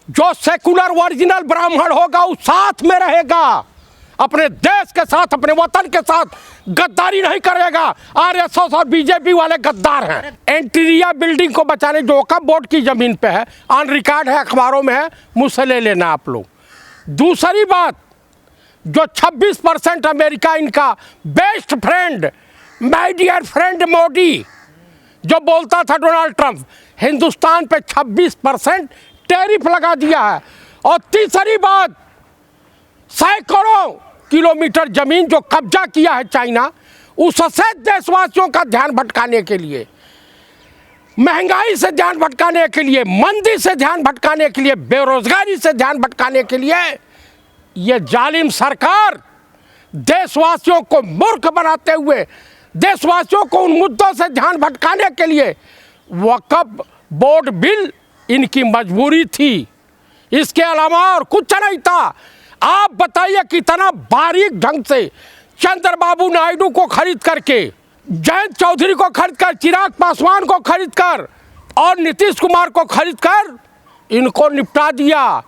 जो secular original ब्राह्मण होगा वो साथ में रहेगा, अपने देश के साथ, अपने वतन के साथ गद्दारी नहीं करेगा। आरएसएस और बीजेपी वाले गद्दार हैं। एंटीरिया बिल्डिंग को बचाने जो वक्फ बोर्ड की जमीन पे है, ऑन रिकॉर्ड है, अखबारों में है, मुझसे ले लेना आप लोग। दूसरी बात, जो 26% अमेरिका इनका best friend, my dear friend Modi जो बोलता था डोनाल्ड ट्रंप, हिंदुस्तान पे 26% टैरिफ लगा दिया है। और तीसरी बात, सैकड़ों किलोमीटर जमीन जो कब्जा किया है चाइना, उससे देशवासियों का ध्यान भटकाने के लिए, महंगाई से ध्यान भटकाने के लिए, मंदी से ध्यान भटकाने के लिए, बेरोजगारी से ध्यान भटकाने के लिए ये जालिम सरकार देशवासियों को मूर्ख बनाते हुए, देशवासियों को उन मुद्दों से ध्यान भटकाने के लिए वक्फ बोर्ड बिल इनकी मजबूरी थी, इसके अलावा और कुछ नहीं था। आप बताइए कितना बारीक ढंग से चंद्रबाबू नायडू को खरीद करके, जयंत चौधरी को खरीद कर, चिराग पासवान को खरीद कर और नीतीश कुमार को खरीद कर इनको निपटा दिया।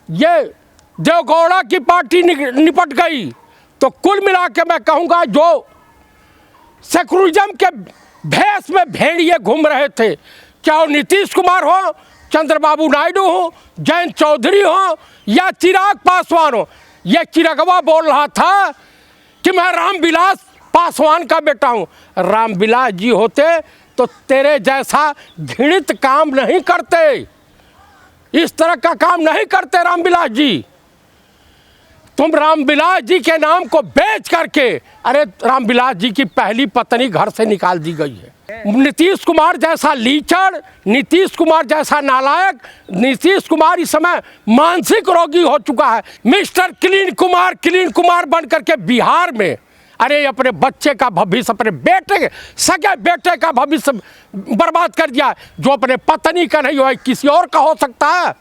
ये देवगौड़ा की पार्टी निपट गई। तो कुल मिला के मैं कहूँगा, जो सेकुलरिज्म के भेष में भेड़िए घूम रहे थे, चाहे नीतीश कुमार हो, चंद्रबाबू नायडू हो, जयंत चौधरी हो या चिराग पासवान हो, ये चिरगवा बोल रहा था कि मैं रामविलास पासवान का बेटा हूँ। रामविलास जी होते तो तेरे जैसा घृणित काम नहीं करते, इस तरह का काम नहीं करते रामविलास जी। तुम रामविलास जी के नाम को बेच करके, अरे रामविलास जी की पहली पत्नी घर से निकाल दी गई है। नीतीश कुमार जैसा लीचड़, नीतीश कुमार जैसा नालायक, नीतीश कुमार इस समय मानसिक रोगी हो चुका है। मिस्टर क्लीन कुमार बन करके बिहार में, अरे अपने बच्चे का भविष्य, अपने बेटे, सगे बेटे का भविष्य बर्बाद कर दिया। जो अपने पत्नी का नहीं हो, किसी और का हो सकता है।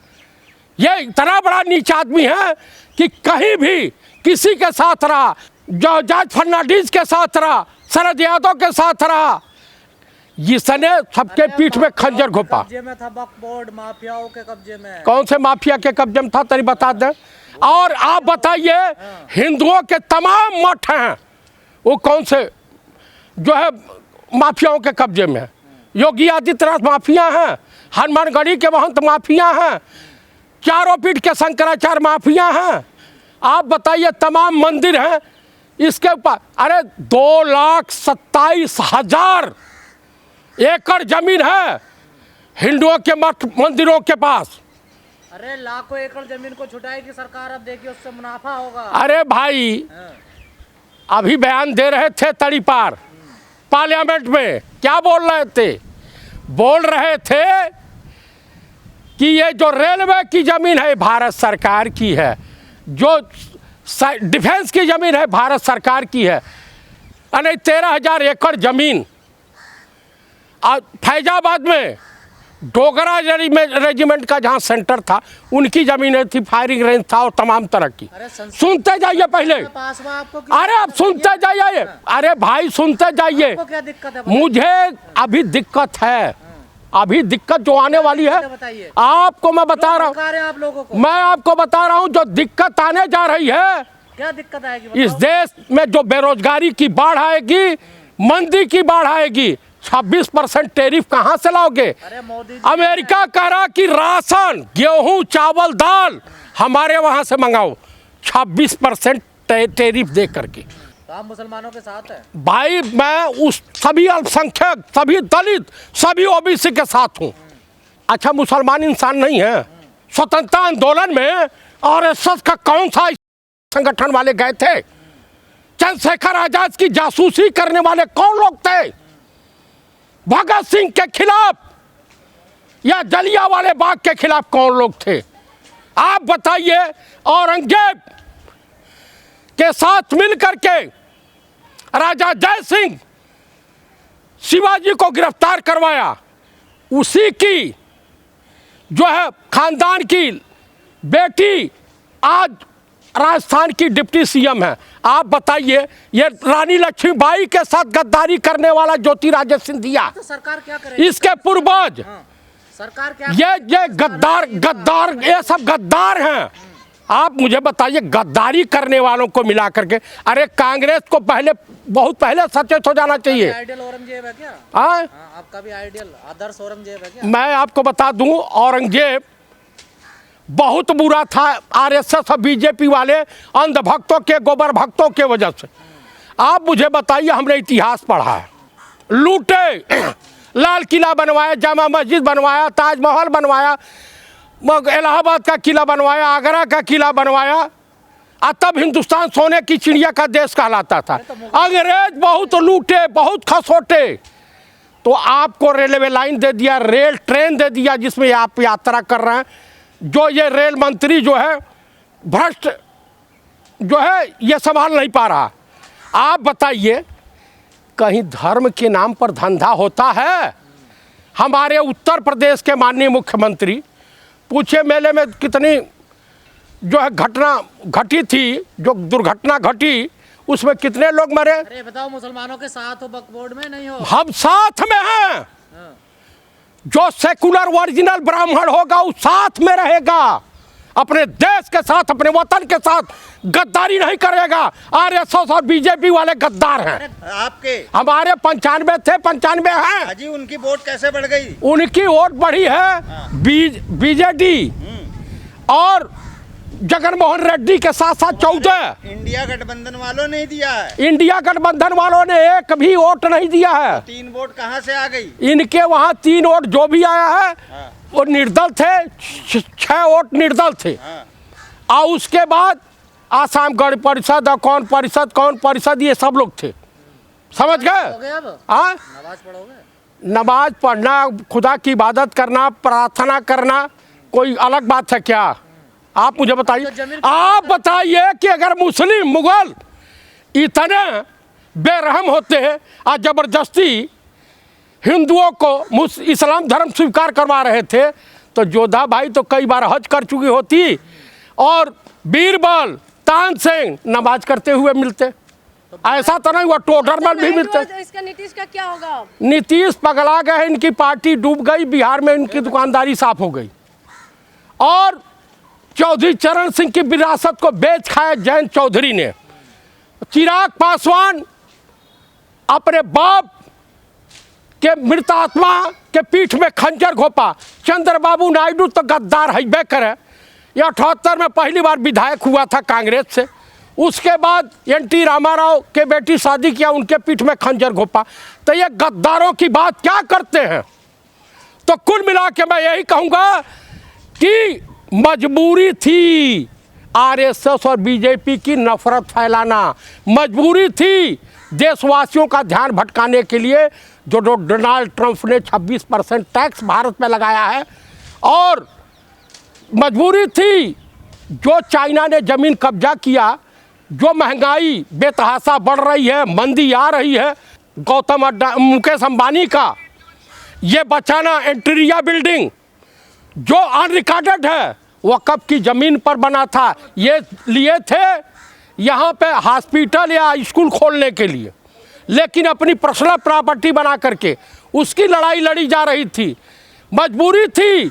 ये इतना बड़ा नीच आदमी है कि कहीं भी किसी के साथ रहा, जो जॉर्ज फर्नांडिस के साथ रहा, शरद यादव के साथ रहा, इसने सबके पीठ में खंजर घोपा। कब्जे में था वक्फ बोर्ड, माफियाओं के कब्जे में। कौन से माफिया के कब्जे में था, तरी बता दें। और आप बताइए, हिंदुओं के तमाम मठ हैं, वो कौन से जो है माफियाओं के कब्जे में है। योगी आदित्यनाथ माफिया हैं, हनुमानगढ़ी के महंत माफिया हैं, चारों पीठ के शंकराचार्य माफिया हैं। आप बताइए, तमाम मंदिर हैं इसके ऊपर। अरे 2,27,000 एकड़ जमीन है हिंदुओं के मठ मंदिरों के पास। अरे लाखों एकड़ जमीन को छुटाएगी सरकार, अब देखिए उससे मुनाफा होगा। अरे भाई, अभी बयान दे रहे थे तड़ी पार पार्लियामेंट में, क्या बोल रहे थे? बोल रहे थे कि ये जो रेलवे की जमीन है भारत सरकार की है, जो डिफेंस की जमीन है भारत सरकार की है। अरे 13,000 एकड़ जमीन फैजाबाद में डोगरा रेजिमेंट का जहाँ सेंटर था, उनकी जमीनें थी, फायरिंग रेंज था और तमाम तरह की। सुनते जाइए पहले। अरे आप सुनते जाइए। अरे भाई सुनते जाइए। क्या दिक्कत है? मुझे अभी दिक्कत है, अभी दिक्कत जो आने वाली है आपको मैं बता रहा हूँ। आप लोगों को मैं आपको बता रहा हूँ जो दिक्कत आने जा रही है। क्या दिक्कत आएगी? इस देश में जो बेरोजगारी की बाढ़ आएगी, मंदी की बाढ़ आएगी। 26% टैरिफ कहाँ से लाओगे? अमेरिका कह रहा कि राशन, गेहूं, चावल, दाल हमारे वहां से मंगाओ, 26% टैरिफ दे करके। तो आप मुसलमानों के साथ हैं? भाई मैं उस सभी अल्पसंख्यक, सभी दलित, सभी ओबीसी के साथ हूँ। अच्छा, मुसलमान इंसान नहीं है? स्वतंत्रता आंदोलन में आरएसएस का कौन सा संगठन वाले गए थे? चंद्रशेखर आजाद की जासूसी करने वाले कौन लोग थे? भगत सिंह के खिलाफ या जलियांवाले बाग के खिलाफ कौन लोग थे? आप बताइए। औरंगजेब के साथ मिलकर के राजा जय सिंह शिवाजी को गिरफ्तार करवाया, उसी की जो है खानदान की बेटी आज राजस्थान की डिप्टी सीएम है। आप बताइए, ये रानी लक्ष्मीबाई के साथ गद्दारी करने वाला ज्योतिरादित्य सिंधिया, तो सरकार क्या करे? इसके पूर्वज सरकार क्या ये गद्दार ये सब गद्दार हैं। आप मुझे बताइए, गद्दारी करने वालों को मिला करके, अरे कांग्रेस को बहुत पहले सचेत हो जाना चाहिए। आइडियल औरंगजेब है क्या? हाँ, आपका भी आइडियल आदर्श औरंगजेब है क्या? मैं आपको बता दूं, औरंगजेब बहुत बुरा था आरएसएस और बीजेपी वाले अंधभक्तों के, गोबर भक्तों के वजह से। आप मुझे बताइए, हमने इतिहास पढ़ा है, लूटे, लाल किला बनवाया, जामा मस्जिद बनवाया, ताजमहल बनवाया, इलाहाबाद का किला बनवाया, आगरा का किला बनवाया, और तब हिंदुस्तान सोने की चिड़िया का देश कहलाता था। अंग्रेज बहुत लूटे, बहुत खसोटे, तो आपको रेलवे लाइन दे दिया, रेल ट्रेन दे दिया जिसमें आप यात्रा कर रहे हैं। जो ये रेल मंत्री जो है भ्रष्ट जो है, ये संभाल नहीं पा रहा। आप बताइए, कहीं धर्म के नाम पर धंधा होता है? हमारे उत्तर प्रदेश के माननीय मुख्यमंत्री, पूछे मेले में कितनी जो है घटना घटी थी, जो दुर्घटना घटी उसमें कितने लोग मरे? अरे बताओ, मुसलमानों के साथ हो वक्फ बोर्ड में, नहीं हो? हम साथ में हैं। हाँ। जो सेकुलर ओरिजिनल ब्राह्मण होगा वो साथ में रहेगा, अपने देश के साथ, अपने वतन के साथ गद्दारी नहीं करेगा। आरएसएस और बीजेपी वाले गद्दार हैं। आपके हमारे 95 थे, 95 हैं। हाजी, उनकी वोट कैसे बढ़ गई? उनकी वोट बढ़ी है बीजेडी और जगनमोहन रेड्डी के साथ साथ 14। इंडिया गठबंधन वालों ने दिया है। इंडिया गठबंधन वालों ने एक भी वोट नहीं दिया है। 3 वोट कहाँ से आ गई? इनके वहाँ 3 वोट जो भी आया है वो निर्दल थे, 6 वोट निर्दल थे। और उसके बाद आसाम गण परिषद और कौन परिषद ये सब लोग थे। समझ गए? हो गया अब? हाँ, नमाज पढ़ोगे? नमाज पढ़ना, खुदा की इबादत करना, प्रार्थना करना कोई अलग बात है क्या? आप मुझे बताइए, आप बताइए कि अगर मुस्लिम मुगल इतने बेरहम होते हैं और जबरदस्ती हिंदुओं को इस्लाम धर्म स्वीकार करवा रहे थे, तो जोधा भाई तो कई बार हज कर चुकी होती और बीरबल, तानसेन नमाज करते हुए मिलते। ऐसा तो नहीं हुआ, टोडरमल भी मिलते। इसका नीतीश का क्या होगा? नीतीश पगला गए, इनकी पार्टी डूब गई, बिहार में इनकी दुकानदारी साफ हो गई और चौधरी चरण सिंह की विरासत को बेच खाया जयंत चौधरी ने। चिराग पासवान अपने बाप के मृतात्मा के पीठ में खंजर घोपा। चंद्रबाबू नायडू तो गद्दार है बेकर। यह 78 में पहली बार विधायक हुआ था कांग्रेस से। उसके बाद एनटी रामाराव के बेटी शादी किया, उनके पीठ में खंजर घोपा। तो ये गद्दारों की बात क्या करते हैं? तो कुल मिला के मैं यही कहूँगा कि मजबूरी थी आरएसएस और बीजेपी की नफरत फैलाना, मजबूरी थी देशवासियों का ध्यान भटकाने के लिए। जो डोनाल्ड ट्रंप ने 26% टैक्स भारत में लगाया है, और मजबूरी थी जो चाइना ने ज़मीन कब्जा किया, जो महंगाई बेतहाशा बढ़ रही है, मंदी आ रही है, मुकेश अंबानी का ये बचाना एंटीरिया बिल्डिंग जो अनरिकॉर्डेड है, वक़्फ़ की ज़मीन पर बना था। ये लिए थे यहाँ पे हॉस्पिटल या स्कूल खोलने के लिए, लेकिन अपनी पर्सनल प्रॉपर्टी बना करके उसकी लड़ाई लड़ी जा रही थी। मजबूरी थी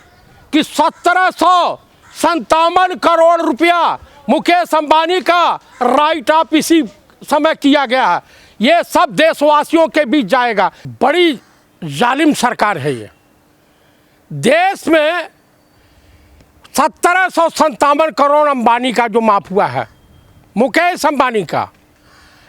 कि 1757 करोड़ रुपया मुकेश अंबानी का राइट ऑफ इसी समय किया गया है। ये सब देशवासियों के बीच जाएगा। बड़ी जालिम सरकार है ये। देश में 1757 करोड़ अंबानी का जो माफ हुआ है, मुकेश अंबानी का,